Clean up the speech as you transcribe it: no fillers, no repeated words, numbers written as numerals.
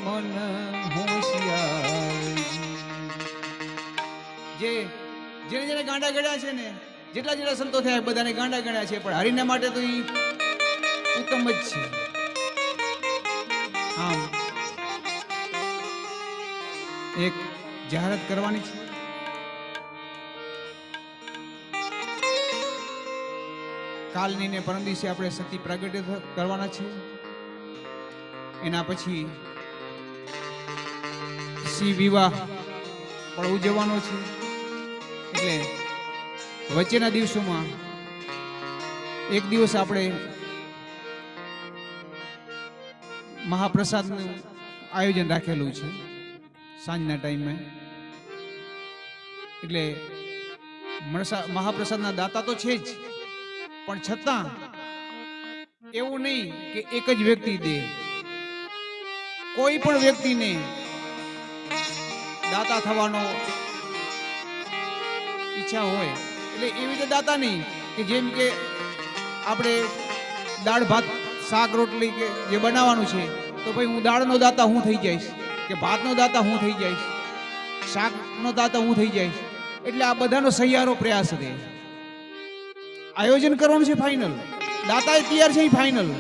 મન હોશિયાર જે જેને જેને ગાંડા ગણ્યા છે ને, જેટલા જેટલા સંતો થયા બધાને ગાંડા ગણ્યા છે, પણ હરિના માટે તો એ ઉત્તમ જ છે. આમ એક જાહેરાત કરવાની છે. કાલની ને પરમ દિવસે આપણે સતી પ્રાગટ્ય કરવાના છે. એના પછી શિવ વિવાહ પણ ઉજવવાનો છે. એટલે વચ્ચેના દિવસોમાં એક દિવસ આપણે મહાપ્રસાદનું આયોજન રાખેલું છે સાંજના ટાઈમે. એટલે મહાપ્રસાદના દાતા તો છે જ, પણ છતાં એવું નહીં કે એક જ વ્યક્તિ દે. કોઈ પણ વ્યક્તિને દાતા થવાનો ઈચ્છા હોય એટલે એવી રીતે દાતા નહીં કે જેમ કે આપણે દાળ ભાત શાક રોટલી કે જે બનાવવાનું છે તો ભાઈ હું દાળનો દાતા હું થઈ જઈશ, કે ભાતનો દાતા હું થઈ જઈશ, શાકનો દાતા હું થઈ જઈશ. એટલે આ બધાનો સહિયારો પ્રયાસ રહે. આયોજન કરવાનું છે ફાઇનલ, દાતા તૈયાર છે ફાઇનલ.